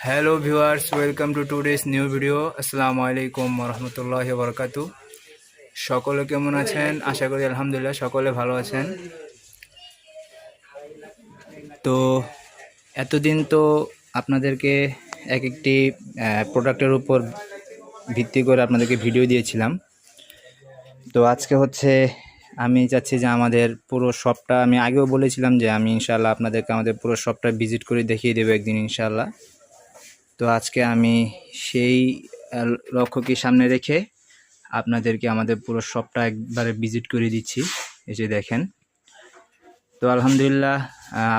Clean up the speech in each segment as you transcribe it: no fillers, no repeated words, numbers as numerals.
Hello viewers, welcome to today's new video. আসসালামু আলাইকুম রহমতুল্লাহি বরকাতু। সকলে কেমন আছেন? আশা করি আলহামদুলিল্লাহ সকলে ভালো আছেন। তো এতদিন তো আপনাদেরকে এক একটি প্রোডাক্টের উপর ভিত্তি করে আপনাদেরকে ভিডিও দিয়েছিলাম। তো আজকে হচ্ছে আমি চাচ্ছি যে আমাদের পুরো শপটা, আমি আগেও বলেছিলাম যে আমি ইনশাআল্লাহ আপনাদেরকে আমাদের পুরো শপটা ভিজিট করে দেখিয়ে দেবো একদিন ইনশাআল্লাহ। তো আজকে আমি সেই লক্ষ্যকে সামনে রেখে আপনাদেরকে আমাদের পুরো শপটা একবারে ভিজিট করে দিচ্ছি। এই যে দেখেন। তো আলহামদুলিল্লাহ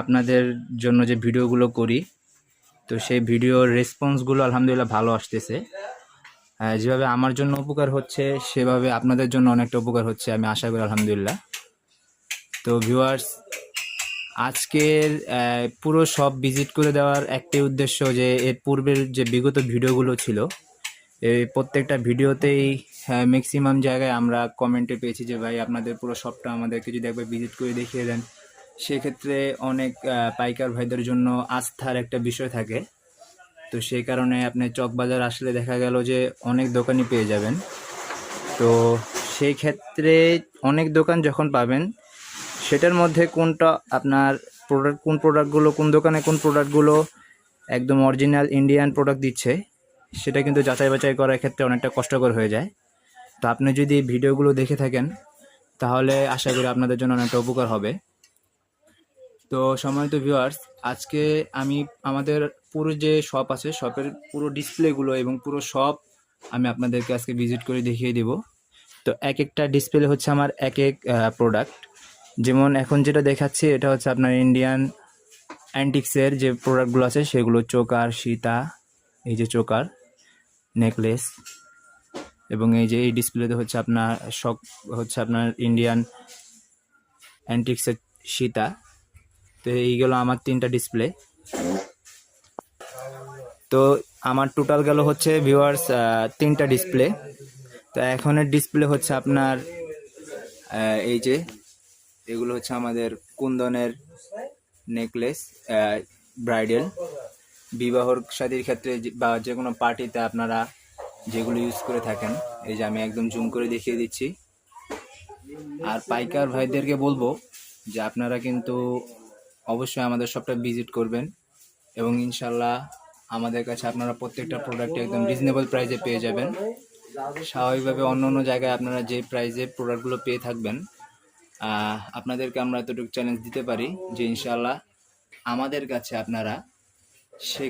আপনাদের জন্য যে ভিডিওগুলো করি, তো সেই ভিডিওর রেসপন্সগুলো আলহামদুলিল্লাহ ভালো আসতেছে। যেভাবে আমার জন্য উপকার হচ্ছে সেভাবে আপনাদের জন্য অনেকটা উপকার হচ্ছে, আমি আশা করি আলহামদুলিল্লাহ। তো ভিউয়ার্স, আজকের পুরো সব ভিজিট করে দেওয়ার একটাই উদ্দেশ্য যে এর পূর্বের যে বিগত ভিডিওগুলো ছিল, এই প্রত্যেকটা ভিডিওতেই ম্যাক্সিমাম জায়গায় আমরা কমেন্টে পেয়েছি যে ভাই আপনাদের পুরো শপটা আমাদেরকে যদি একবার ভিজিট করে দেখিয়ে দেন। সেক্ষেত্রে অনেক পাইকার ভাইদের জন্য আস্থার একটা বিষয় থাকে। তো সেই কারণে আপনি চকবাজার আসলে দেখা গেল যে অনেক দোকানই পেয়ে যাবেন। তো সেই ক্ষেত্রে অনেক দোকান যখন পাবেন, সেটার মধ্যে কোনটা আপনার প্রোডাক্ট, কোন প্রোডাক্টগুলো কোন দোকানে কোন প্রোডাক্টগুলো একদম অরিজিনাল ইন্ডিয়ান প্রোডাক্ট দিচ্ছে, সেটা কিন্তু যাচাই বাছাই করার ক্ষেত্রে অনেকটা কষ্টকর হয়ে যায়। তো আপনি যদি ভিডিওগুলো দেখে থাকেন তাহলে আশা করি আপনাদের জন্য অনেকটা উপকার হবে। তো সম্মানিত ভিউয়ার্স, আজকে আমি আমাদের পুরো যে শপ আছে, শপের পুরো ডিসপ্লেগুলো এবং পুরো শপ আমি আপনাদেরকে আজকে ভিজিট করে দেখিয়ে দিব। তো এক একটা ডিসপ্লে হচ্ছে আমার এক এক প্রোডাক্ট। যেমন এখন যেটা দেখাচ্ছি এটা হচ্ছে আপনার ইন্ডিয়ান অ্যান্টিক্সের যে প্রোডাক্টগুলো আছে সেগুলো, চোকার, সীতা, এই যে চোকার, নেকলেস, এবং এই যে এই ডিসপ্লেতে হচ্ছে আপনার সব হচ্ছে আপনার ইন্ডিয়ান অ্যান্টিক্সের সীতা। তো এইগুলো আমার 3টা ডিসপ্লে। তো আমার টোটাল গেল হচ্ছে ভিউয়ার্স 3টা ডিসপ্লে। তো এখনের ডিসপ্লে হচ্ছে আপনার এই যে এগুলো হচ্ছে আমাদের কুন্দনের নেকলেস, ব্রাইডাল, বিবাহর শাদীর ক্ষেত্রে বা যে কোনো পার্টিতে আপনারা যেগুলো ইউজ করে থাকেন। এই যে আমি একদম জুম করে দেখিয়ে দিচ্ছি। আর পাইকার ভাইদেরকে বলবো যে আপনারা কিন্তু অবশ্যই আমাদের শপটা ভিজিট করবেন এবং ইনশাল্লাহ আমাদের কাছে আপনারা প্রত্যেকটা প্রোডাক্ট একদম রিজনেবল প্রাইসে পেয়ে যাবেন। স্বাভাবিকভাবে অন্য অন্য জায়গায় আপনারা যে প্রাইসে প্রোডাক্টগুলো পেয়ে থাকবেন, আপনাদেরকে আমরা এতটুকু চ্যালেঞ্জ দিতে পারি যে ইনশাল্লাহ আমাদের কাছে আপনারা সে